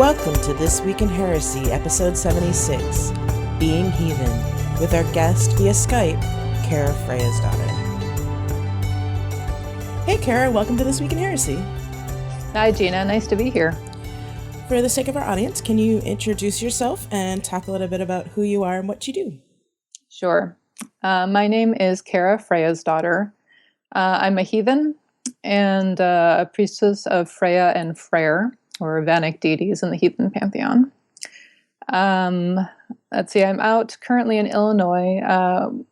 Welcome to This Week in Heresy, episode 76, Being Heathen, with our guest via Skype, Cara Freyasdaughter. Hey Cara, welcome to This Week in Heresy. Hi Gina, nice to be here. For the sake of our audience, can you introduce yourself and talk a little bit about who you are and what you do? Sure. My name is Cara Freyasdaughter. I'm a heathen and a priestess of Freya and Freyr, or Vannic deities in the heathen pantheon. Let's see, I'm out currently in Illinois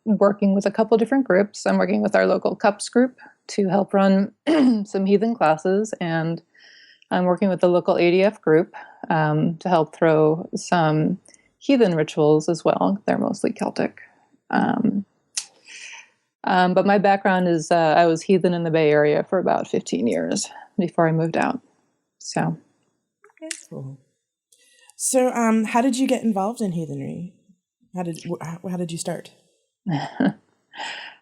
working with a couple different groups. I'm working with our local CUUPs group to help run some heathen classes, and I'm working with the local ADF group to help throw some heathen rituals as well. They're mostly Celtic. But my background is I was heathen in the Bay Area for about 15 years before I moved out. So. Cool. So, how did you get involved in heathenry? How did you start? I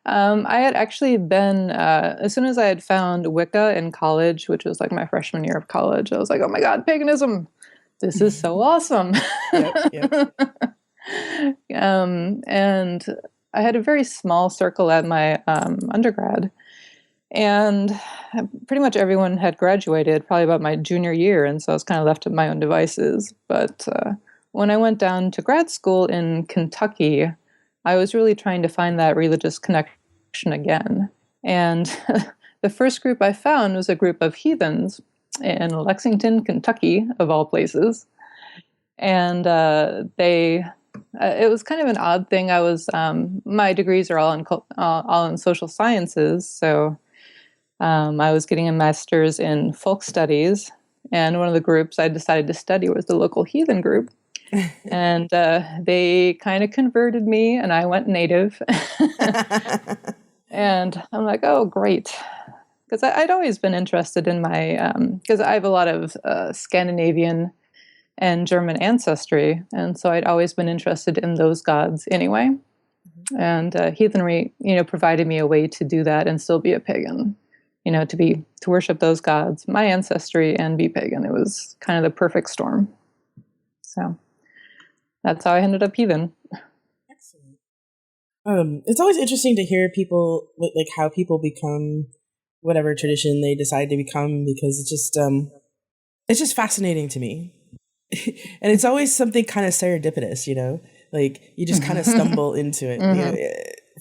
had actually been, as soon as I had found Wicca in college, which was like my freshman year of college, I was like, oh my God, paganism. This is so awesome. Yep. And I had a very small circle at my undergrad. And pretty much everyone had graduated probably about my junior year, and so I was kind of left to my own devices. But when I went down to grad school in Kentucky, I was really trying to find that religious connection again. And the first group I found was a group of heathens in Lexington, Kentucky, of all places. And it was kind of an odd thing. I was my degrees are all in social sciences, so I was getting a master's in folk studies, and one of the groups I decided to study was the local heathen group. And they kind of converted me, and I went native. And I'm like, oh, great. Because I'd always been interested in my, because I have a lot of Scandinavian and German ancestry, and so I'd always been interested in those gods anyway. Mm-hmm. And heathenry, provided me a way to do that and still be a pagan. To worship those gods, my ancestry, and be pagan. It was kind of the perfect storm. So that's how I ended up heathen. Excellent. It's always interesting to hear people, like how people become whatever tradition they decide to become, because it's just fascinating to me. And it's always something kind of serendipitous, like you just kind of stumble into it. Mm-hmm.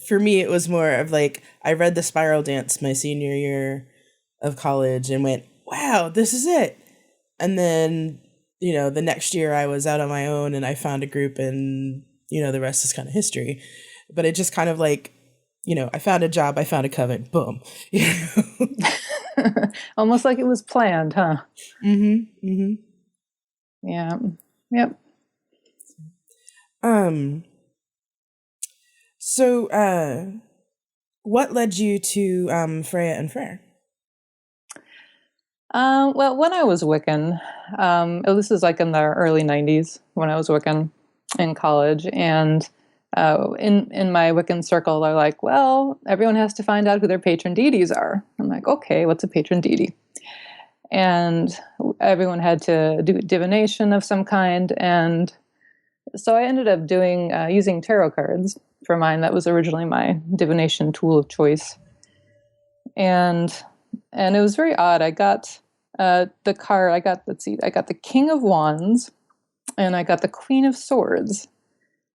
For me, it was more of like, I read The Spiral Dance my senior year of college and went, wow, this is it. And then, the next year I was out on my own and I found a group, and, the rest is kind of history. But it just kind of like, I found a job, I found a coven, boom. Almost like it was planned, huh? Mm-hmm. Mm-hmm. Yeah. Yep. So, what led you to Freya and Freyr? Well, when I was Wiccan, this is like in the early 90s when I was Wiccan in college, and in my Wiccan circle, they're like, well, everyone has to find out who their patron deities are. I'm like, okay, what's a patron deity? And everyone had to do divination of some kind, and so I ended up using tarot cards for mine. That was originally my divination tool of choice. And it was very odd. I got the card, I got the King of Wands, and I got the Queen of Swords.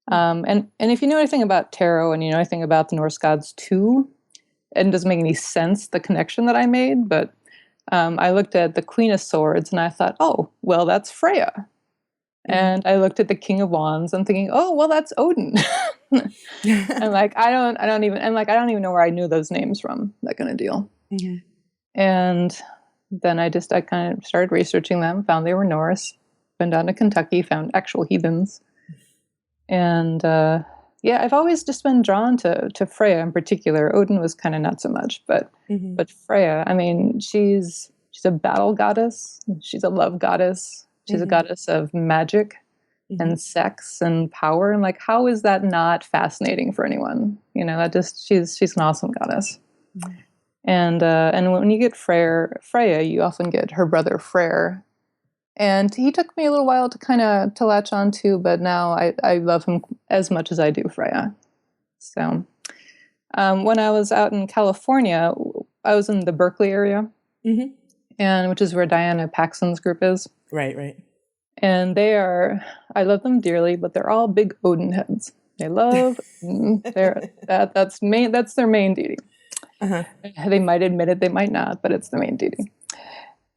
And if you know anything about tarot and you know anything about the Norse gods too, it doesn't make any sense, the connection that I made, but I looked at the Queen of Swords and I thought, oh, well, that's Freya. And I looked at the King of Wands and thinking, oh, well, that's Odin. And like, I don't even know where I knew those names from, that kind of deal. Mm-hmm. And then I kind of started researching them, found they were Norse, went down to Kentucky, found actual heathens. And I've always just been drawn to Freya in particular. Odin was kind of not so much, but Freya, I mean, she's a battle goddess. She's a love goddess. She's a goddess of magic and sex and power. And like, how is that not fascinating for anyone? She's an awesome goddess. Mm-hmm. And when you get Freya, you often get her brother Freyr, And he took me a little while to latch on to, but now I love him as much as I do Freya. So when I was out in California, I was in the Berkeley area, and which is where Diana Paxson's group is. Right. And I love them dearly, but they're all big Odin heads. They love that's their main deity. They might admit it, they might not, but it's the main deity.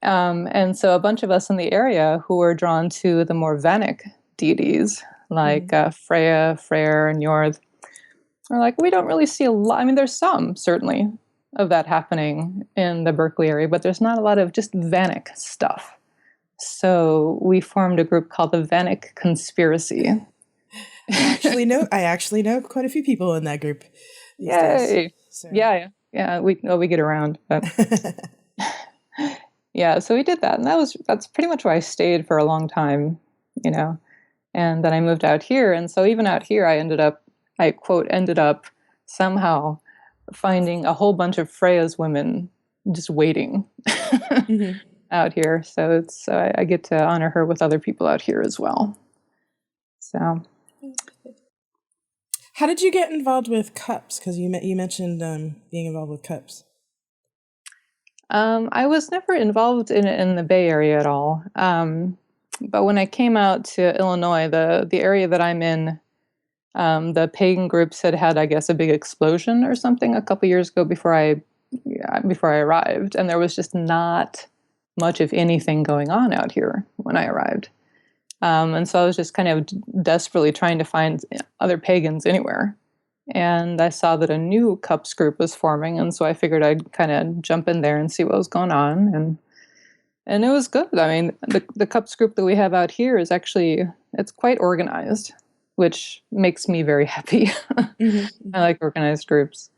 And so a bunch of us in the area who were drawn to the more Vanic deities, like Freya, Freyr, and Njord, are like, we don't really see a lot. I mean, there's some, certainly, of that happening in the Berkeley area, but there's not a lot of just Vanic stuff. So we formed a group called the Vanic Conspiracy. I actually know quite a few people in that group these days. So. Yeah. We get around, but yeah. So we did that, and that's pretty much where I stayed for a long time, And then I moved out here, and so even out here, I ended up somehow finding a whole bunch of Freya's women just waiting out here. So I get to honor her with other people out here as well. So. How did you get involved with CUUPs? Because you mentioned being involved with CUUPs. I was never involved in the Bay Area at all. But when I came out to Illinois, the area that I'm in, the pagan groups had, I guess, a big explosion or something a couple years ago before I arrived, and there was just not much of anything going on out here when I arrived. And so I was just kind of desperately trying to find other pagans anywhere. And I saw that a new CUUPs group was forming, and so I figured I'd kind of jump in there and see what was going on. And it was good. I mean, the CUUPs group that we have out here is it's quite organized, which makes me very happy. I like organized groups.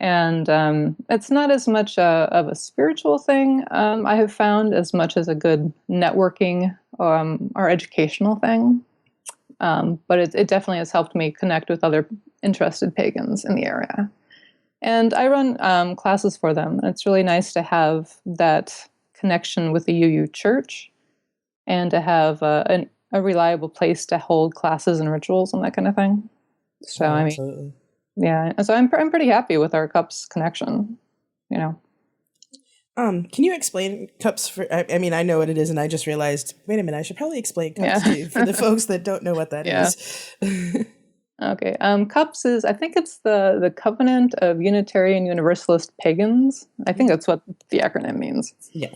And it's not as much of a spiritual thing, I have found, as much as a good networking or educational thing. But it definitely has helped me connect with other interested pagans in the area. And I run classes for them. It's really nice to have that connection with the UU church and to have a reliable place to hold classes and rituals and that kind of thing. So, absolutely. Yeah, so I'm pretty happy with our CUUPs connection, Can you explain CUUPs I mean, I know what it is, and I just realized, wait a minute, I should probably explain CUUPs too for the folks that don't know what that is. Okay. CUUPs is, I think it's the Covenant of Unitarian Universalist Pagans. I think that's what the acronym means. Yeah.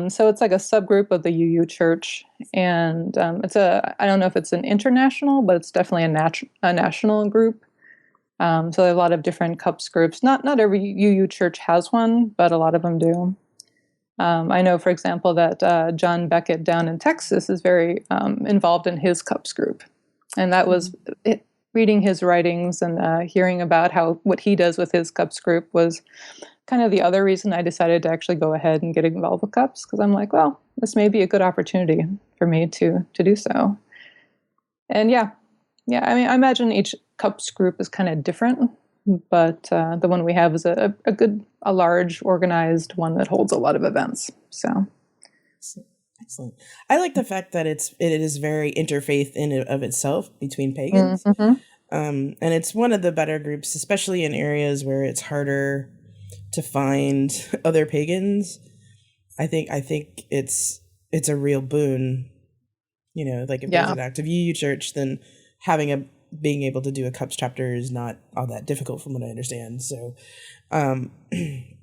So it's like a subgroup of the UU Church, and I don't know if it's an international, but it's definitely a national group. So there are a lot of different CUUPs groups. Not every UU church has one, but a lot of them do. I know, for example, that John Beckett down in Texas is very involved in his CUUPs group. And that was reading his writings and hearing about what he does with his CUUPs group was kind of the other reason I decided to actually go ahead and get involved with CUUPs, because I'm like, well, this may be a good opportunity for me to do so. And yeah, I mean, I imagine each CUUPs group is kind of different, but the one we have is a large, organized one that holds a lot of events. So, excellent. I like the fact that it is very interfaith in and of itself between pagans, and it's one of the better groups, especially in areas where it's harder to find other pagans. I think it's a real boon. Like if there's an active UU church, then being able to do a CUUPs chapter is not all that difficult from what I understand. So,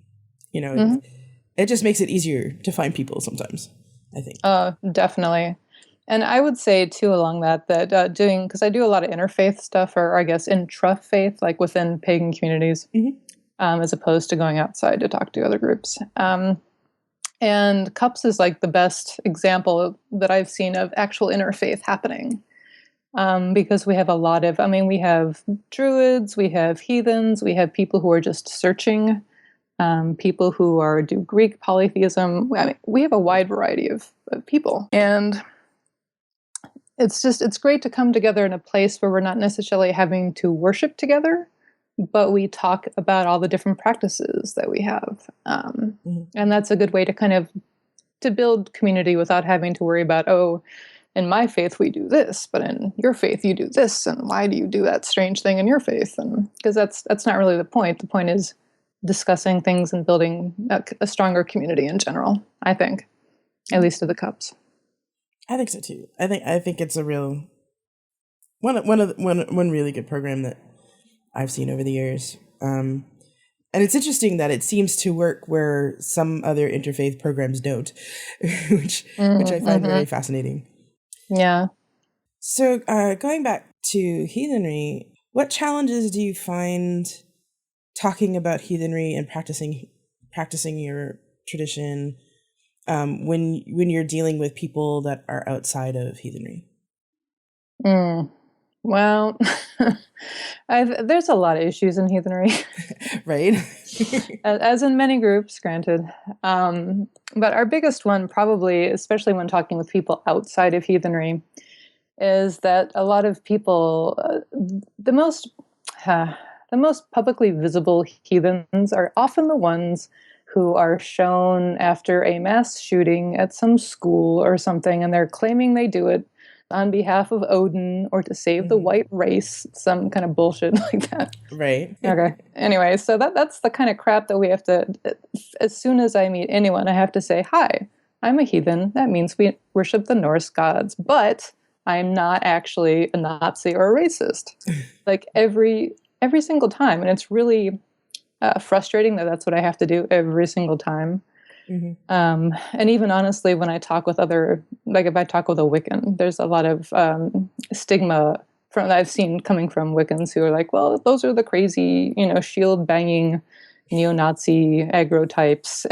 it just makes it easier to find people sometimes, I think. Definitely. And I would say too, along that because I do a lot of interfaith stuff, or I guess intra-faith, like within pagan communities, as opposed to going outside to talk to other groups. And CUUPs is like the best example that I've seen of actual interfaith happening. Because we have we have druids, we have heathens, we have people who are just searching, people who do Greek polytheism. I mean, we have a wide variety of people. And it's great to come together in a place where we're not necessarily having to worship together, but we talk about all the different practices that we have. And that's a good way to kind of to build community without having to worry about, oh, in my faith we do this, but in your faith you do this, and why do you do that strange thing in your faith? And because that's not really the point. The point is discussing things and building a stronger community in general, I think, at least of the CUUPs. I think so too. I think it's a real one really good program that I've seen over the years. And it's interesting that it seems to work where some other interfaith programs don't, which I find very fascinating. Yeah. So going back to heathenry, what challenges do you find talking about heathenry and practicing your tradition when you're dealing with people that are outside of heathenry? Well, there's a lot of issues in heathenry, right? as in many groups, granted. But our biggest one, probably, especially when talking with people outside of heathenry, is that a lot of people, the most publicly visible heathens are often the ones who are shown after a mass shooting at some school or something, and they're claiming they do it on behalf of Odin or to save the white race, some kind of bullshit like that. Right. Okay. Anyway, so that's the kind of crap that we have to, as soon as I meet anyone, I have to say, hi, I'm a heathen. That means we worship the Norse gods, but I'm not actually a Nazi or a racist. Like every single time. And it's really frustrating that that's what I have to do every single time. And even honestly, when I talk with if I talk with a Wiccan, there's a lot of stigma that I've seen coming from Wiccans who are like, well, those are the crazy, shield banging neo-Nazi aggro types.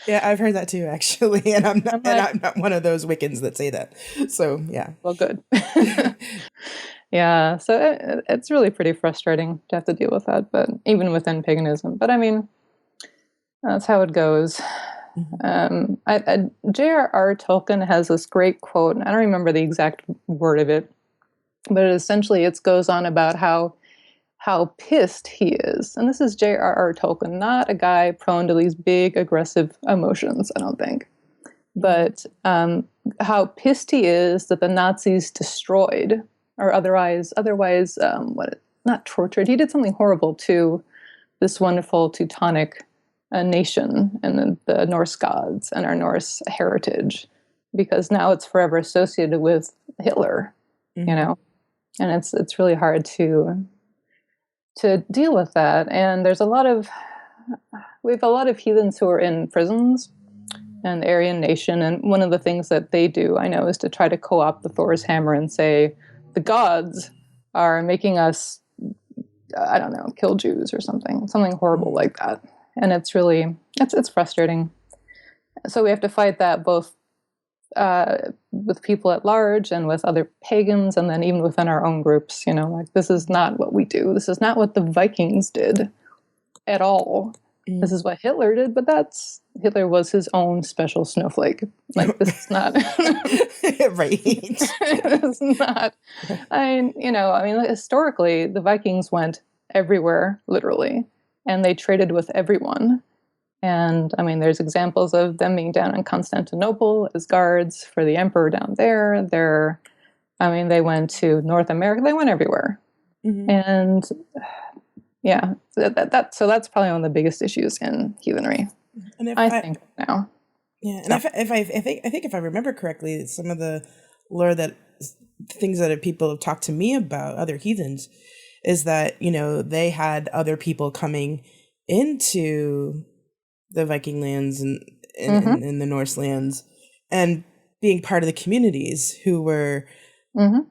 Yeah, I've heard that too, actually, and I'm not one of those Wiccans that say that. So yeah. Well, good. Yeah, so it's really pretty frustrating to have to deal with that, but even within paganism. But I mean, that's how it goes. J.R.R. Tolkien has this great quote, and I don't remember the exact word of it, but it goes on about how pissed he is. And this is J.R.R. Tolkien, not a guy prone to these big, aggressive emotions, I don't think. But how pissed he is that the Nazis destroyed, or otherwise, not tortured. He did something horrible to this wonderful Teutonic nation and the Norse gods and our Norse heritage, because now it's forever associated with Hitler, and it's really hard to deal with that. And we have a lot of heathens who are in prisons and the Aryan nation, and one of the things that they do, I know, is to try to co-opt the Thor's hammer and say the gods are making us, I don't know, kill Jews or something horrible like that. And it's really, it's frustrating. So we have to fight that both with people at large and with other pagans, and then even within our own groups, like, this is not what we do. This is not what the Vikings did at all. This is what Hitler did, but Hitler was his own special snowflake. Like, this is not right. It's not. Historically, the Vikings went everywhere, literally, and they traded with everyone. And there's examples of them being down in Constantinople as guards for the emperor down there. They went to North America. They went everywhere. And yeah, so that's probably one of the biggest issues in heathenry. And I think now. Yeah, and I think if I remember correctly, some of the lore things that people have talked to me about, other heathens, is that they had other people coming into the Viking lands and in the Norse lands and being part of the communities who were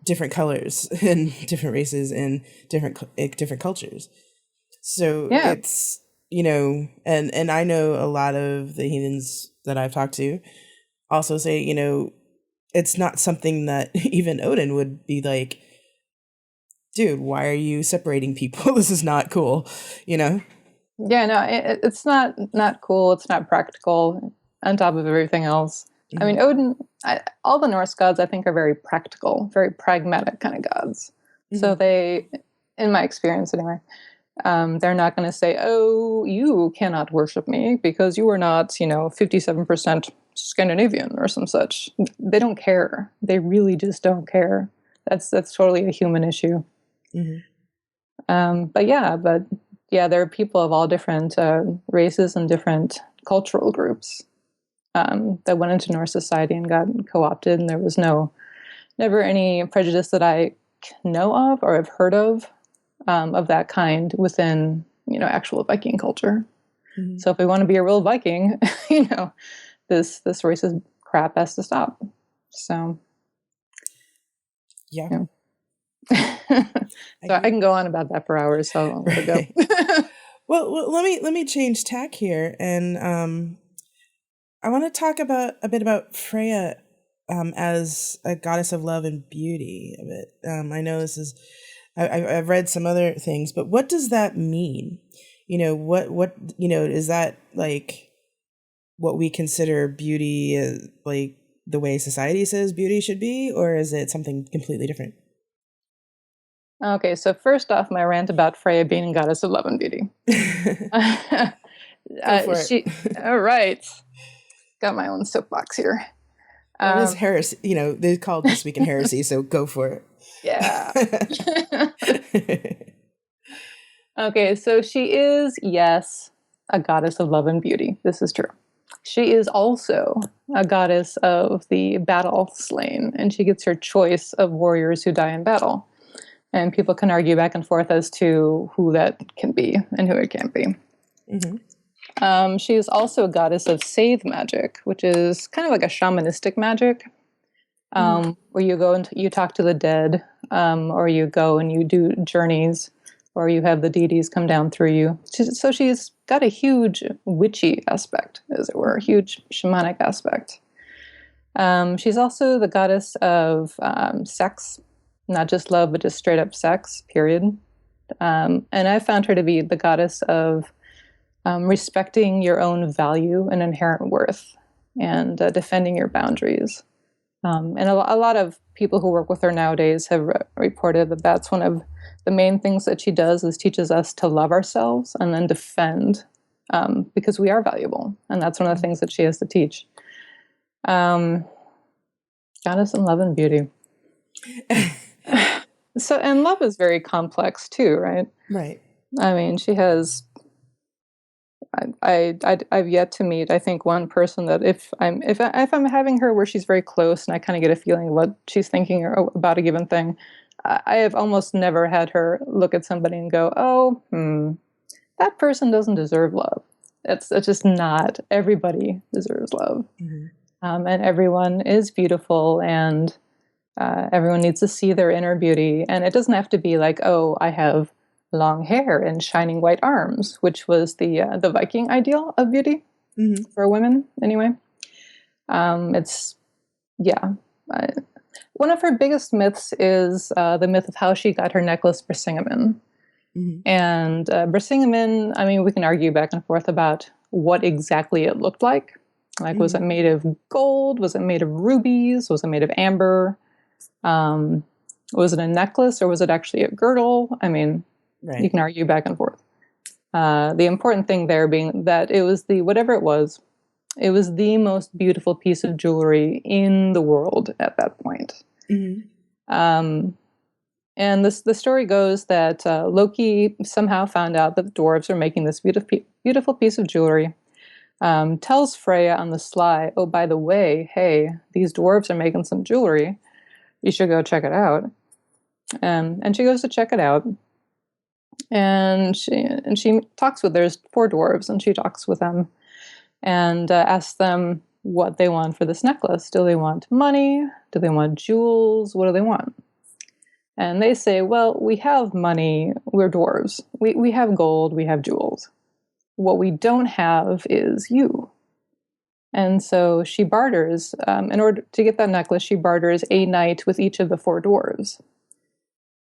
different colors and different races and different cultures. So it's, and I know a lot of the heathens that I've talked to also say, it's not something that even Odin would be like, dude, why are you separating people? This is not cool, Yeah, no, it's not cool. It's not practical on top of everything else. Odin, all the Norse gods, I think, are very practical, very pragmatic kind of gods. So they, in my experience anyway, they're not going to say, oh, you cannot worship me because you are not, 57% Scandinavian or some such. They don't care. They really just don't care. That's totally a human issue. But yeah, there are people of all different races and different cultural groups that went into Norse society and got co-opted, and there was never any prejudice that I know of or have heard of that kind within, actual Viking culture. So if we want to be a real Viking, this racist crap has to stop. So yeah. So I can go on about that for hours, so I'll let it go. Well, let me change tack here, and I want to talk a bit about Freya as a goddess of love and beauty. A bit. I know this is. I've read some other things, but what does that mean? What is that like what we consider beauty, like the way society says beauty should be, or is it something completely different? Okay, so first off, my rant about Freya being a goddess of love and beauty. Go for it. All right. Got my own soapbox here. It is heresy. They called This Week in Heresy, so go for it. Yeah. Okay, so she is, yes, a goddess of love and beauty. This is true. She is also a goddess of the battle slain, and she gets her choice of warriors who die in battle. And people can argue back and forth as to who that can be and who it can't be. She is also a goddess of save magic, which is kind of like a shamanistic magic, where you go and you talk to the dead, or you go and you do journeys, or you have the deities come down through you. So she's got a huge witchy aspect, as it were, a huge shamanic aspect. She's also the goddess of sex, not just love, but just straight up sex, period. And I found her to be the goddess of respecting your own value and inherent worth, and defending your boundaries. And a lot of people who work with her nowadays have reported that that's one of the main things that she does, is teaches us to love ourselves and then defend, because we are valuable. And that's one of the things that she has to teach. Goddess and love and beauty. So, and love is very complex too, right? Right. I mean, she has. I've yet to meet, I think, one person that if I'm having her where she's very close and I kind of get a feeling of what she's thinking or about a given thing, I have almost never had her look at somebody and go, "Oh, that person doesn't deserve love." It's just not. Everybody deserves love, and everyone is beautiful, and everyone needs to see their inner beauty. And it doesn't have to be like, "Oh, I have long hair and shining white arms," which was the Viking ideal of beauty for women, anyway. One of her biggest myths is the myth of how she got her necklace Brisingamen. And Brisingamen, I mean, we can argue back and forth about what exactly it looked like. Like, was it made of gold? Was it made of rubies? Was it made of amber? Was it a necklace, or was it actually a girdle? I mean, you can argue back and forth. The important thing there being that it was whatever it was the most beautiful piece of jewelry in the world at that point. And the story goes that Loki somehow found out that the dwarves are making this beautiful piece of jewelry, tells Freya on the sly, "Oh, by the way, hey, these dwarves are making some jewelry. You should go check it out." And she goes to check it out. And she talks with, there's 4 dwarves, and she talks with them and asks them what they want for this necklace. Do they want money? Do they want jewels? What do they want? And they say, "Well, we have money. We're dwarves. We have gold. We have jewels. What we don't have is you." And so she barters, in order to get that necklace, she barters a night with each of the 4 dwarves.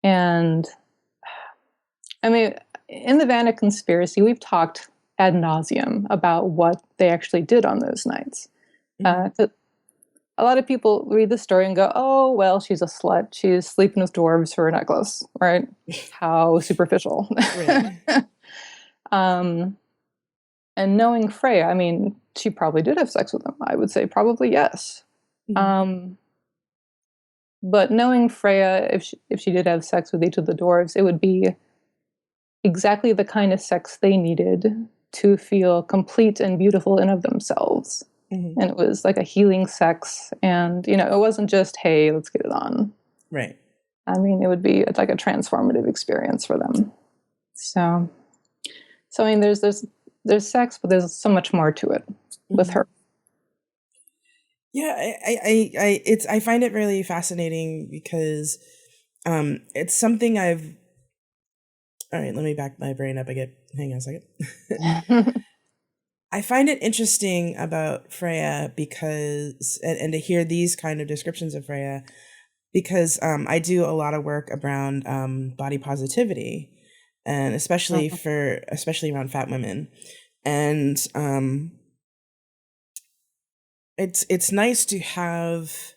And I mean, in the Vanna conspiracy, we've talked ad nauseum about what they actually did on those nights. A lot of people read the story and go, "Oh, well, she's a slut. She's sleeping with dwarves for a necklace," right? How superficial. And knowing Freya, I mean, she probably did have sex with him. I would say probably yes. But knowing Freya, if she did have sex with each of the dwarves, it would be exactly the kind of sex they needed to feel complete and beautiful in of themselves. And it was like a healing sex. And, you know, it wasn't just, hey, let's get it on. Right. I mean, it would be like a transformative experience for them. So I mean, there's sex, but there's so much more to it with her. Yeah, I find it really fascinating because it's something I've. All right, let me back my brain up again. Hang on a second. I find it interesting about Freya because, and to hear these kind of descriptions of Freya, because I do a lot of work around body positivity, and especially around fat women, and it's nice to have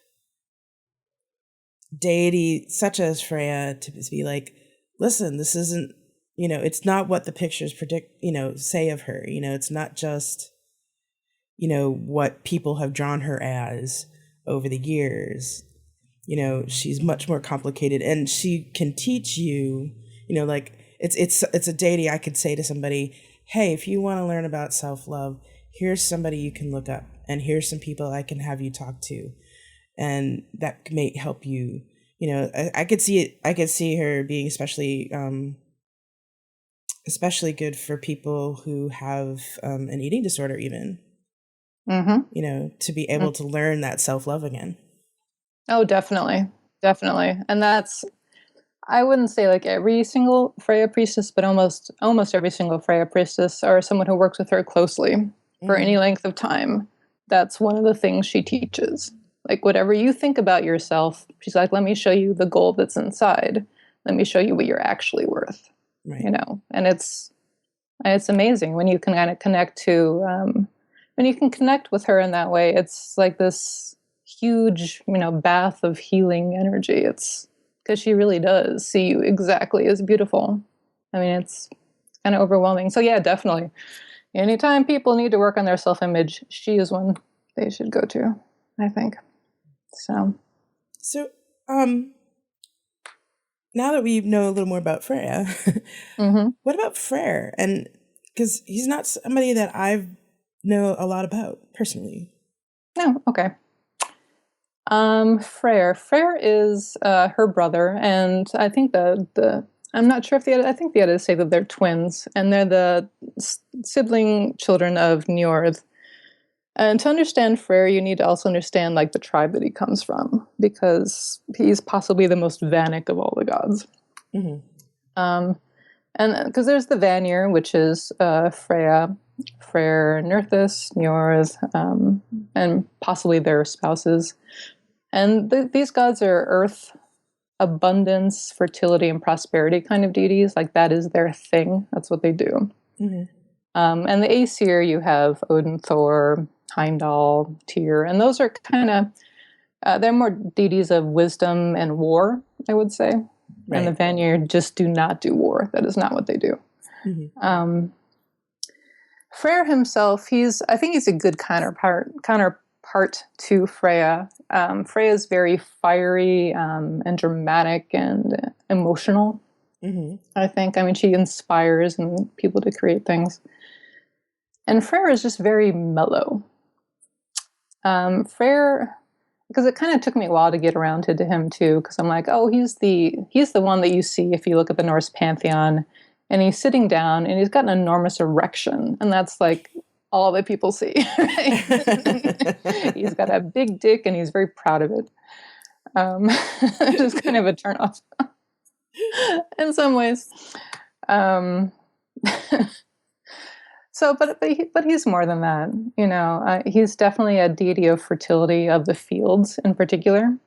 deity such as Freya to be like, listen, this isn't, you know, it's not what the pictures predict, you know, say of her, you know, it's not just, you know, what people have drawn her as over the years. You know, she's much more complicated, and she can teach you, you know, like it's a deity I could say to somebody, hey, if you want to learn about self-love, here's somebody you can look up, and here's some people I can have you talk to, and that may help you. You know, I could see it. I could see her being especially good for people who have an eating disorder, even. You know, to be able to learn that self-love again. Oh, definitely. And that's, I wouldn't say like every single Freya priestess, but almost every single Freya priestess or someone who works with her closely for any length of time. That's one of the things she teaches. Like, whatever you think about yourself, she's like, let me show you the gold that's inside. Let me show you what you're actually worth. Right. You know, and it's amazing when you can kind of connect to, when you can connect with her in that way. It's like this huge, you know, bath of healing energy. It's because she really does see you exactly as beautiful. I mean, it's kind of overwhelming. So yeah, definitely. Anytime people need to work on their self-image, she is one they should go to, I think. So now that we know a little more about Freya, what about Freyr? And because he's not somebody that I know a lot about personally. No, okay. Freyr is her brother, and I think I'm not sure if I think the others say that they're twins, and they're the sibling children of Njord. And to understand Freyr, you need to also understand like the tribe that he comes from, because he's possibly the most Vanic of all the gods. And because there's the Vanir, which is Freya, Freyr, Nerthus, Njord, and possibly their spouses. And these gods are earth, abundance, fertility, and prosperity kind of deities. Like, that is their thing. That's what they do. And the Aesir, you have Odin, Thor, Heimdall, Tyr, and those are kind of, they're more deities of wisdom and war, I would say. Right. And the Vanir just do not do war. That is not what they do. Freyr himself, I think he's a good counterpart to Freya. Freya is very fiery and dramatic and emotional, I think. I mean, she inspires people to create things. And Freyr is just very mellow. Freyr, because it kind of took me a while to get around to him too, because I'm like, oh, he's the one that you see if you look at the Norse pantheon, and he's sitting down and he's got an enormous erection, and that's like all that people see. Right? He's got a big dick and he's very proud of it. Just kind of a turnoff in some ways. So, but he's more than that. You know, he's definitely a deity of fertility, of the fields in particular,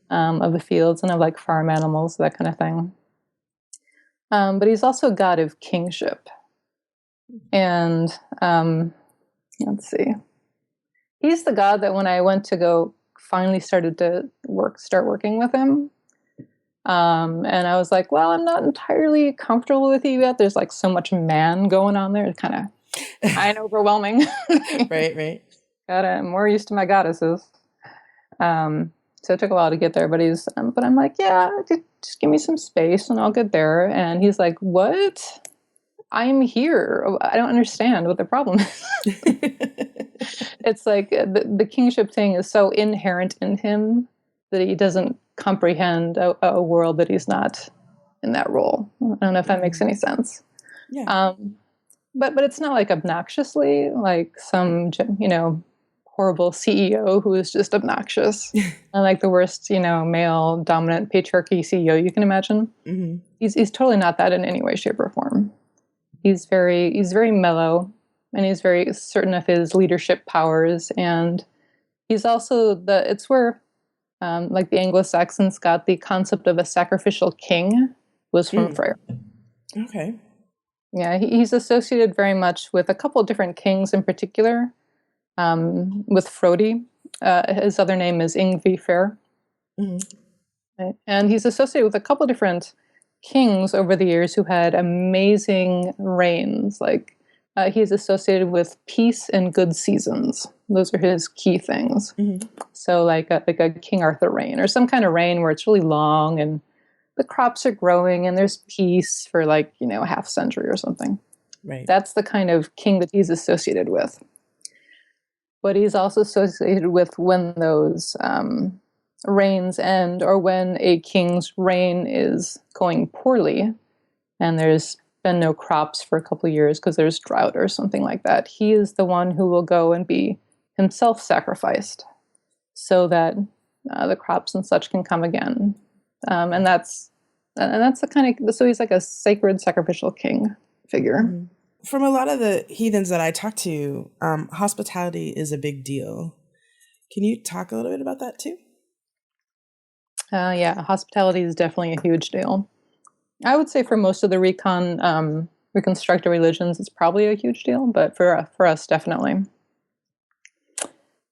of the fields and of like farm animals, that kind of thing. But he's also a god of kingship. And let's see. He's the god that when I went to finally started to start working with him. And I was like, well, I'm not entirely comfortable with you yet. There's like so much man going on there. It kind of and overwhelming. Right. I'm more used to my goddesses. So it took a while to get there, but but I'm like, yeah, just give me some space and I'll get there. And he's like, what? I'm here. I don't understand what the problem is. It's like the kingship thing is so inherent in him that he doesn't comprehend a world that he's not in that role. I don't know if that makes any sense. Yeah. But it's not like obnoxiously like some, horrible CEO who is just obnoxious and like the worst, male dominant patriarchy CEO you can imagine. Mm-hmm. He's totally not that in any way, shape, or form. He's very mellow, and he's very certain of his leadership powers. And he's also it's where like the Anglo-Saxons got the concept of a sacrificial king was from Freyr. Okay. Yeah, he's associated very much with a couple of different kings in particular. With Frodi, his other name is Yngvi Freyr. Mm-hmm. Right? And he's associated with a couple of different kings over the years who had amazing reigns. Like he's associated with peace and good seasons. Those are his key things. Mm-hmm. So like a King Arthur reign, or some kind of reign where it's really long and the crops are growing and there's peace for like, a half century or something. Right. That's the kind of king that he's associated with. But he's also associated with when those reigns end, or when a king's reign is going poorly and there's been no crops for a couple of years because there's drought or something like that. He is the one who will go and be himself sacrificed so that the crops and such can come again. And that's the kind of, so he's like a sacred sacrificial king figure. Mm-hmm. From a lot of the heathens that I talk to, hospitality is a big deal. Can you talk a little bit about that too? Yeah, hospitality is definitely a huge deal. I would say for most of the reconstructed religions, it's probably a huge deal, but for us, definitely.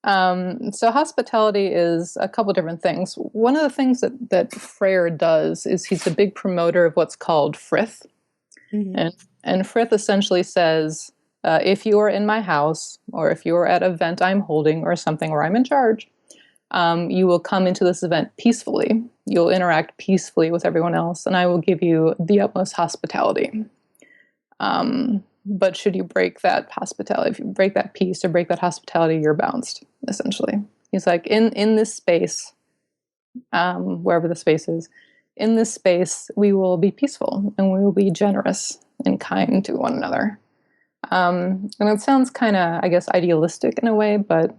So hospitality is a couple different things. One of the things that Freyr does is he's a big promoter of what's called frith. Mm-hmm. And frith essentially says, if you are in my house, or if you are at an event I'm holding or something where I'm in charge, you will come into this event peacefully. You'll interact peacefully with everyone else, and I will give you the utmost hospitality. But should you break that hospitality, if you break that peace or break that hospitality, you're bounced, essentially. He's like, in this space, wherever the space is, in this space, we will be peaceful and we will be generous and kind to one another. And it sounds kind of, I guess, idealistic in a way, but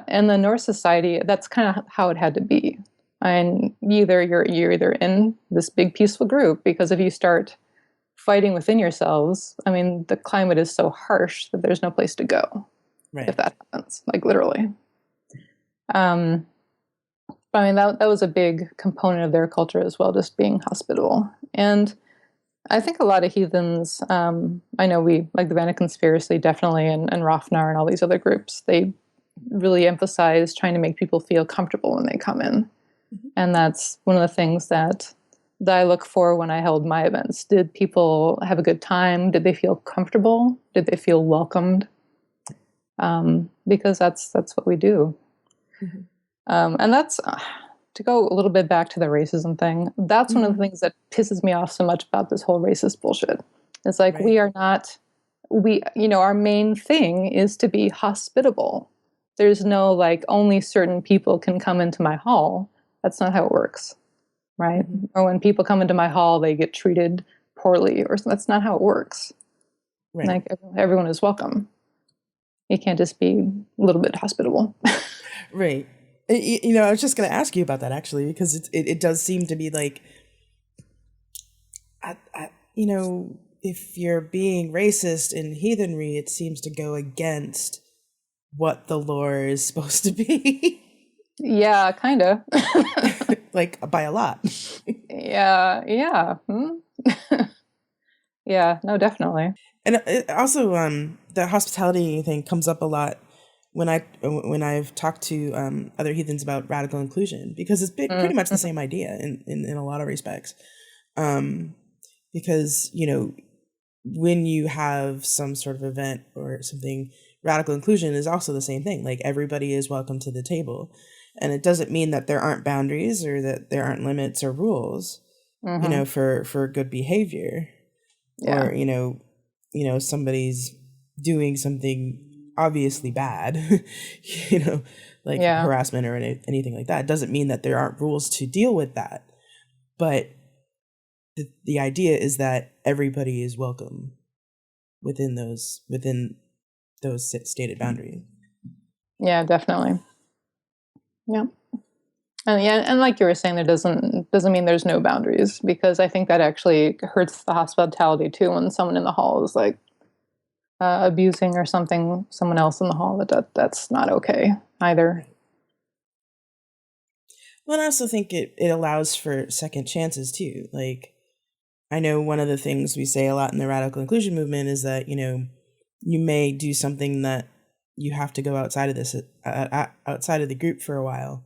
in the Norse society, that's kind of how it had to be. And you're either in this big peaceful group, because if you start fighting within yourselves, I mean, the climate is so harsh that there's no place to go. Right. If that happens, like literally. I mean, that was a big component of their culture as well, just being hospitable. And I think a lot of heathens, I know we, like the Vatican Conspiracy, definitely, and Rafnar and all these other groups, they really emphasize trying to make people feel comfortable when they come in. Mm-hmm. And that's one of the things that I look for when I held my events. Did people have a good time? Did they feel comfortable? Did they feel welcomed? Because that's what we do. Mm-hmm. And that's, to go a little bit back to the racism thing, that's one of the things that pisses me off so much about this whole racist bullshit. It's like, our main thing is to be hospitable. There's no, like, only certain people can come into my hall. That's not how it works, right? Mm-hmm. Or when people come into my hall, they get treated poorly, or that's not how it works. Right. Like, everyone is welcome. You can't just be a little bit hospitable. Right. I was just going to ask you about that, actually, because it does seem to be like, if you're being racist in heathenry, it seems to go against what the lore is supposed to be. Yeah, kind of. Like, by a lot. Yeah. Yeah, no, definitely. And also, the hospitality thing comes up a lot when I've talked to other heathens about radical inclusion, because it's pretty much the same idea in a lot of respects. Because, when you have some sort of event or something, radical inclusion is also the same thing. Like, everybody is welcome to the table. And it doesn't mean that there aren't boundaries or that there aren't limits or rules, for good behavior. Yeah. Or, somebody's doing something obviously bad, like harassment or anything like that. It doesn't mean that there aren't rules to deal with that. But the idea is that everybody is welcome within those stated boundaries. Yeah, definitely. Yeah. And like you were saying, there doesn't mean there's no boundaries, because I think that actually hurts the hospitality too when someone in the hall is like abusing or something someone else in the hall. That's not okay either. Well, I also think it allows for second chances too. Like, I know one of the things we say a lot in the radical inclusion movement is that, you may do something that you have to go outside of outside of the group for a while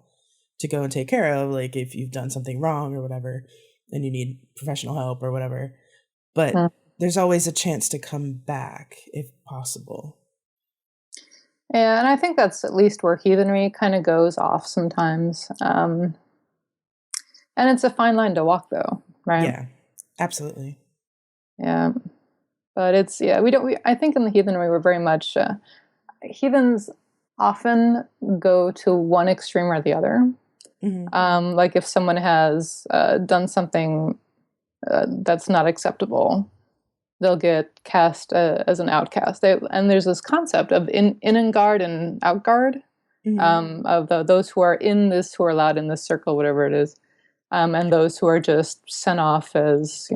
to go and take care of, like if you've done something wrong or whatever, and you need professional help or whatever. But there's always a chance to come back if possible. Yeah, and I think that's at least where heathenry kind of goes off sometimes. And it's a fine line to walk, though, right? Yeah, absolutely. Yeah. But I think in the heathenry, we're very much, heathens often go to one extreme or the other. Mm-hmm. Like if someone has done something that's not acceptable, they'll get cast as an outcast. And there's this concept of in-guard and out-guard, of those who are in this, who are allowed in this circle, whatever it is, and those who are just sent off as,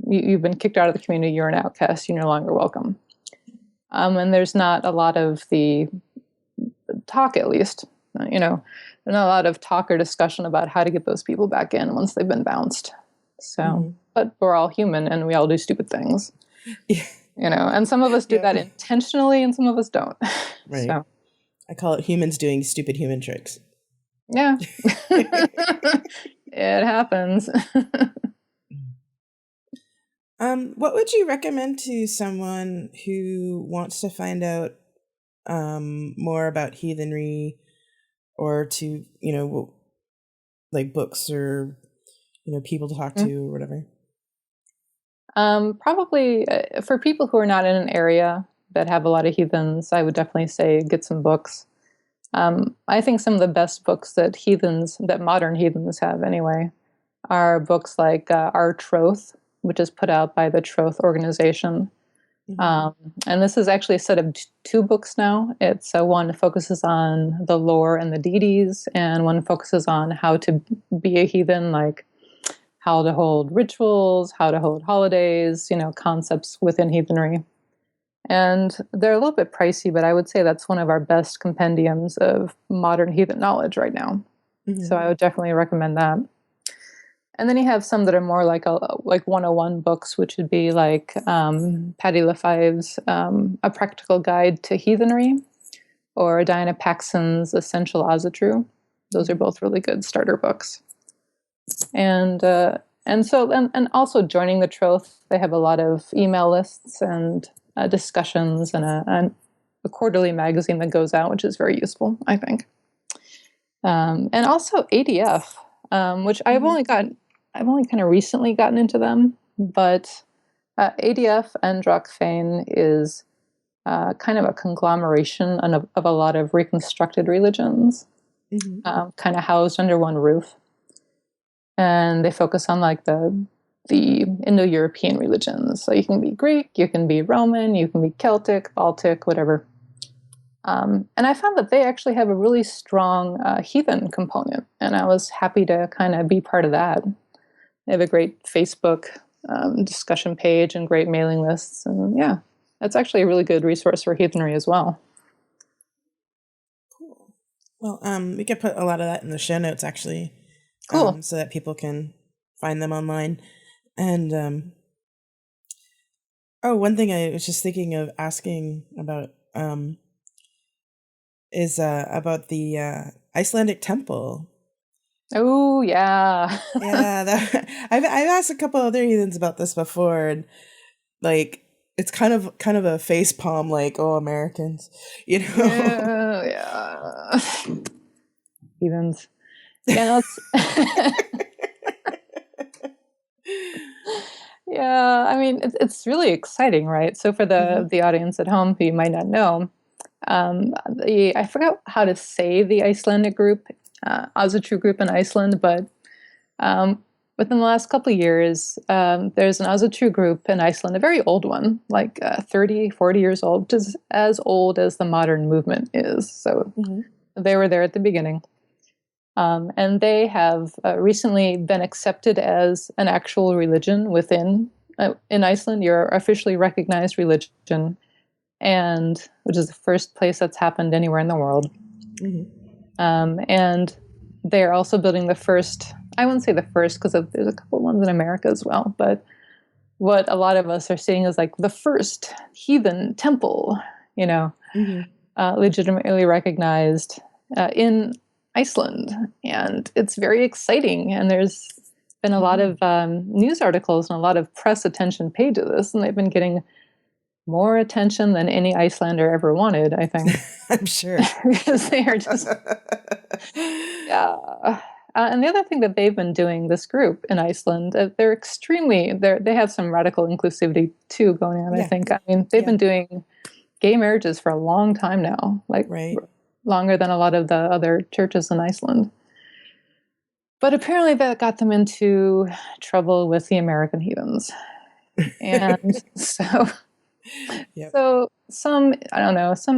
you've been kicked out of the community, you're an outcast, you're no longer welcome. And there's not a lot of the talk, at least, there's not a lot of talk or discussion about how to get those people back in once they've been bounced. So, but we're all human and we all do stupid things, and some of us do that intentionally and some of us don't. Right. So. I call it humans doing stupid human tricks. Yeah. It happens. What would you recommend to someone who wants to find out more about heathenry, or to, like books or, people to talk to or whatever? Probably for people who are not in an area that have a lot of heathens, I would definitely say get some books. I think some of the best books that modern heathens have anyway, are books like Our Troth, which is put out by the Troth organization. And this is actually a set of two books now. It's one focuses on the lore and the deities, and one focuses on how to be a heathen, like how to hold rituals, how to hold holidays, concepts within heathenry. And they're a little bit pricey, but I would say that's one of our best compendiums of modern heathen knowledge right now. So I would definitely recommend that. And then you have some that are more like 101 books, which would be like Patty LaFive's A Practical Guide to Heathenry, or Diana Paxson's Essential Asatru. Those are both really good starter books. And also joining the Troth, they have a lot of email lists and discussions, and a quarterly magazine that goes out, which is very useful, I think. And also ADF, which I've only kind of recently gotten into them, but ADF and Drakfein is kind of a conglomeration of a lot of reconstructed religions, kind of housed under one roof. And they focus on like the Indo-European religions. So you can be Greek, you can be Roman, you can be Celtic, Baltic, whatever. And I found that they actually have a really strong heathen component, and I was happy to kind of be part of that. They have a great Facebook discussion page and great mailing lists, and yeah, that's actually a really good resource for heathenry as well. Cool. Well, we could put a lot of that in the show notes, actually. Cool. So that people can find them online. And one thing I was just thinking of asking about is about the Icelandic temple. Oh yeah. Yeah, I've asked a couple other heathens about this before, and like it's kind of a face palm, like, oh, Americans, you know. Yeah. Heathens. Yeah, yeah, I mean, it's really exciting, right? So for the audience at home who you might not know, I forgot how to say the Icelandic group, Asatru group in Iceland, but within the last couple of years, there's an Asatru group in Iceland, a very old one, like 30, 40 years old, which is as old as the modern movement is. So they were there at the beginning. And they have recently been accepted as an actual religion in Iceland. You're officially recognized religion, and which is the first place that's happened anywhere in the world. And they're also building the first, I wouldn't say the first, because there's a couple ones in America as well, but what a lot of us are seeing is like the first heathen temple, legitimately recognized in Iceland. And it's very exciting. And there's been a lot of news articles and a lot of press attention paid to this, and they've been getting more attention than any Icelander ever wanted, I think. I'm sure. Because they are just, yeah. And the other thing that they've been doing, this group in Iceland, they have some radical inclusivity too going on, I think. I mean, they've been doing gay marriages for a long time now, like longer than a lot of the other churches in Iceland. But apparently that got them into trouble with the American heathens. And so some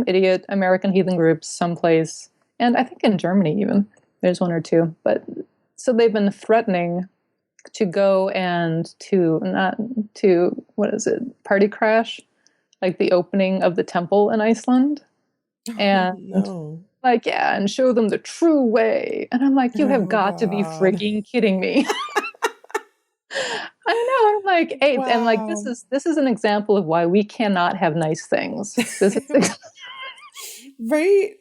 idiot American heathen groups someplace, and I think in Germany even, there's one or two, but so they've been threatening to go and party crash, like the opening of the temple in Iceland. And and show them the true way. And I'm like, you have got to be freaking kidding me. I know. I'm like, hey, and like this is an example of why we cannot have nice things. This is right.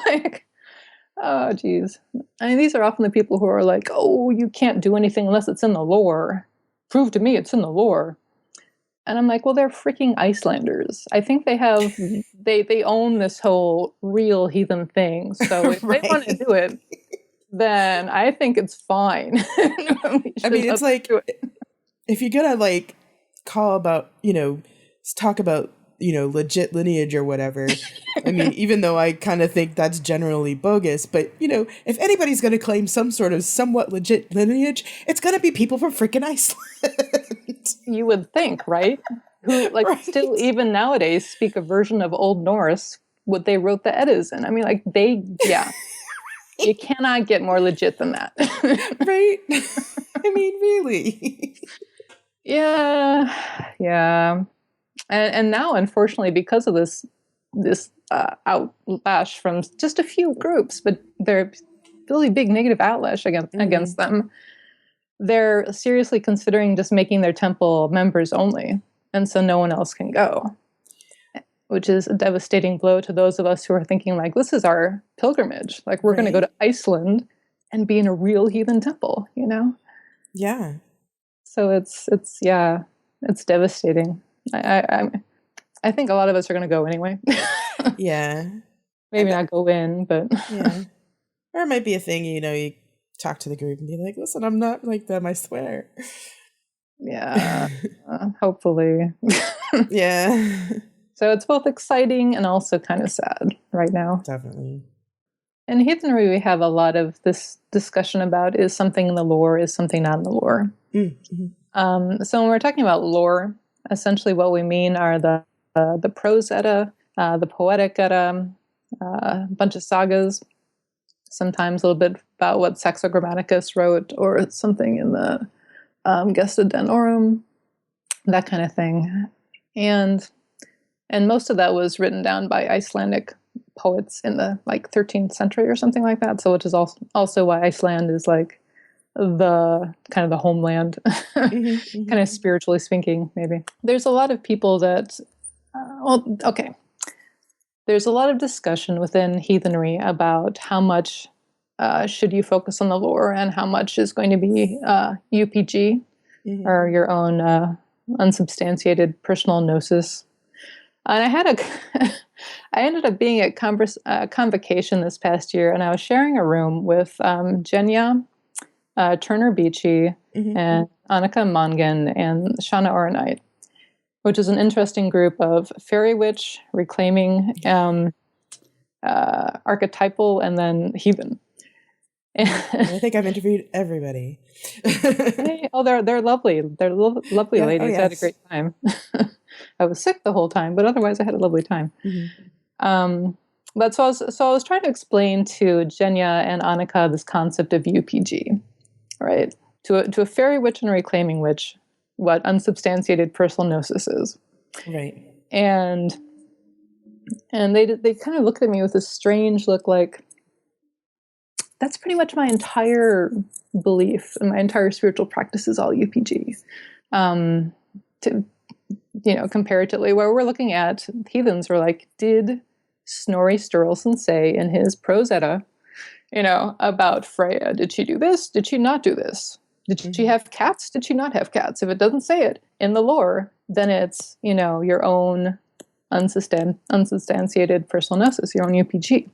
Like, oh, geez. I mean, these are often the people who are like, oh, you can't do anything unless it's in the lore. Prove to me it's in the lore. And I'm like, well, they're freaking Icelanders. I think they own this whole real heathen thing. So if they want to do it, then I think it's fine. I mean, it's like, if you're going to like talk about, legit lineage or whatever, I mean, even though I kind of think that's generally bogus, but, if anybody's going to claim some sort of somewhat legit lineage, it's going to be people from freaking Iceland. You would think, right? Who, still even nowadays speak a version of Old Norse, what they wrote the Eddas in. I mean, you cannot get more legit than that. Right? I mean, really? Yeah. And now, unfortunately, because of this outlash from just a few groups, but they're really big negative outlash against them, they're seriously considering just making their temple members only, and so no one else can go, which is a devastating blow to those of us who are thinking like, this is our pilgrimage. Like, we're going to go to Iceland and be in a real heathen temple, Yeah. So it's devastating. I think a lot of us are going to go anyway. Yeah. Maybe not go in, but yeah. Or it might be a thing, you talk to the group and be like, listen, I'm not like them, I swear. Yeah. Hopefully. Yeah. So it's both exciting and also kind of sad right now. Definitely. In heathenry, we have a lot of this discussion about, is something in the lore, is something not in the lore. So when we're talking about lore, essentially what we mean are the prose edda, the poetic edda, a bunch of sagas, sometimes a little bit about what Saxo Grammaticus wrote, or something in the Gesta Danorum, that kind of thing. And most of that was written down by Icelandic poets in the 13th century or something like that. So which is also why Iceland is like the kind of the homeland, kind of spiritually speaking, maybe. There's a lot of people that, there's a lot of discussion within heathenry about how much should you focus on the lore and how much is going to be UPG, or your own unsubstantiated personal gnosis. And I ended up being at convocation this past year, and I was sharing a room with Jenya Turner Beachy and Annika Mongan and Shauna Orenite, which is an interesting group of fairy witch, reclaiming, archetypal, and then heathen. I think I've interviewed everybody. They're lovely. They're lovely ladies. Oh, yes. I had a great time. I was sick the whole time, but otherwise I had a lovely time. But so I was trying to explain to Jenya and Annika this concept of UPG, right? To a fairy witch and a reclaiming witch, what unsubstantiated personal gnosis is. Right. And they kind of looked at me with this strange look like, that's pretty much my entire belief and my entire spiritual practice is all UPG. Comparatively, where we're looking at heathens, we're like, did Snorri Sturluson say in his Prose Edda, about Freya, did she do this? Did she not do this? Did she have cats? Did she not have cats? If it doesn't say it in the lore, then it's, your own unsubstantiated personal gnosis, your own UPG.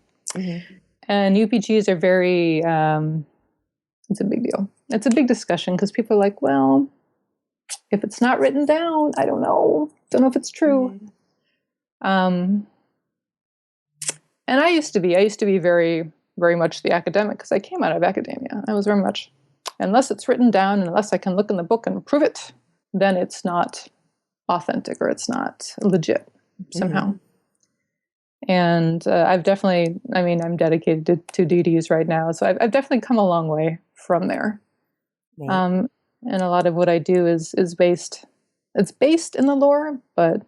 And UPGs are very, it's a big deal. It's a big discussion because people are like, well, if it's not written down, I don't know. Don't know if it's true. And I used to be very, very much the academic because I came out of academia. I was very much, unless it's written down, and unless I can look in the book and prove it, then it's not authentic or it's not legit somehow. And I've definitely, I'm dedicated to deities right now. So I've definitely come a long way from there. Right. And a lot of what I do is based in the lore, but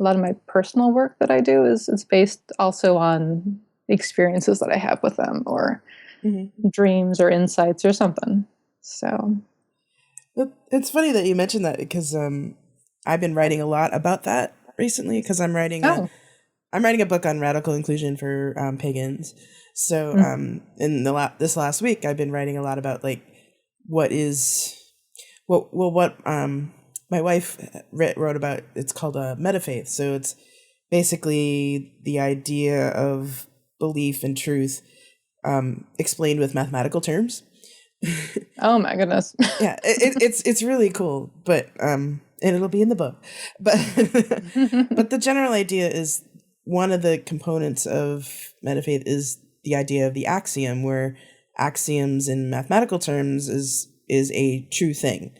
a lot of my personal work that I do is based also on experiences that I have with them or dreams or insights or something. So it's funny that you mentioned that because I've been writing a lot about that recently because I'm writing a book on radical inclusion for pagans. So in this last week, I've been writing a lot about what my wife wrote about. It's called a metafaith. So it's basically the idea of belief and truth explained with mathematical terms. Oh my goodness! Yeah, it's really cool, but and it'll be in the book. But but the general idea is one of the components of metafaith is the idea of the axiom, where axioms in mathematical terms is a true thing.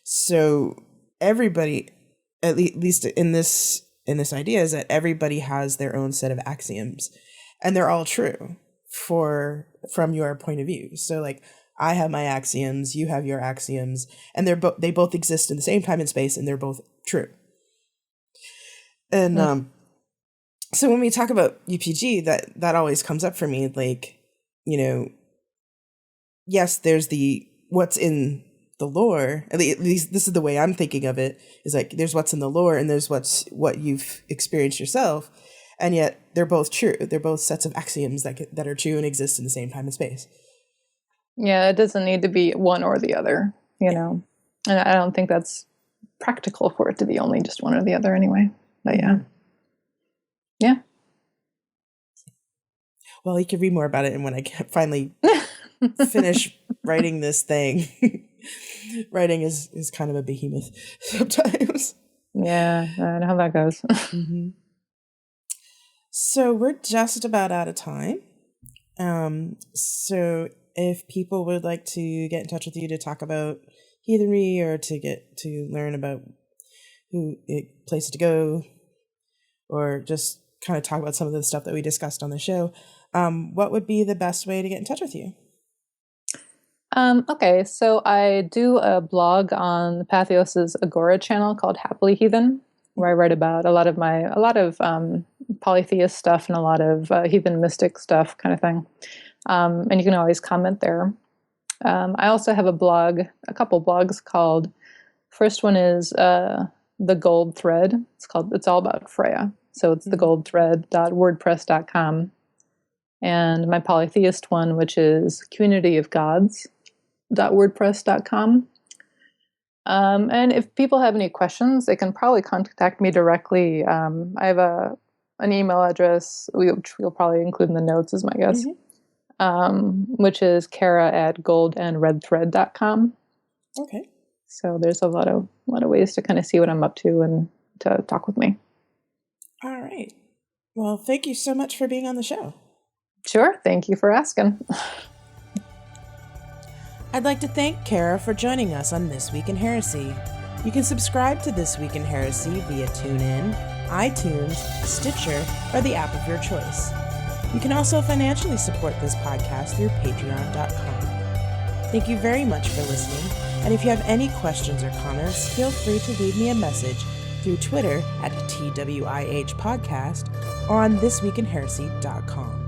So everybody, at least in this idea, is that everybody has their own set of axioms, and they're all true from your point of view. So I have my axioms, you have your axioms, and they both exist in the same time and space, and they're both true. And so when we talk about UPG, that always comes up for me. Yes, there's what's in the lore. At least this is the way I'm thinking of it. Is there's what's in the lore, and there's what you've experienced yourself, and yet they're both true. They're both sets of axioms that are true and exist in the same time and space. Yeah, it doesn't need to be one or the other, know. And I don't think that's practical for it to be only just one or the other anyway. But yeah. Yeah. Well, you can read more about it, and when I finally finish writing this thing, writing is kind of a behemoth sometimes. Yeah, I know how that goes. So we're just about out of time. So if people would like to get in touch with you to talk about heathenry or to learn about places to go, or just kind of talk about some of the stuff that we discussed on the show, what would be the best way to get in touch with you? Okay, so I do a blog on the Patheos Agora channel called Happily Heathen, where I write about a lot of polytheist stuff and a lot of heathen mystic stuff kind of thing. And you can always comment there. I also have a couple blogs called, first one is The Gold Thread. It's all about Freya. So it's thegoldthread.wordpress.com. And my polytheist one, which is communityofgods.wordpress.com. And if people have any questions, they can probably contact me directly. I have an email address, which we'll probably include in the notes, is my guess, which is cara@goldandredthread.com. Okay. So there's a lot of ways to kind of see what I'm up to and to talk with me. All right. Well, thank you so much for being on the show. Sure. Thank you for asking. I'd like to thank Cara for joining us on This Week in Heresy. You can subscribe to This Week in Heresy via TuneIn, iTunes, Stitcher, or the app of your choice. You can also financially support this podcast through patreon.com. Thank you very much for listening, and if you have any questions or comments, feel free to leave me a message through Twitter at TWIH Podcast or on thisweekinheresy.com.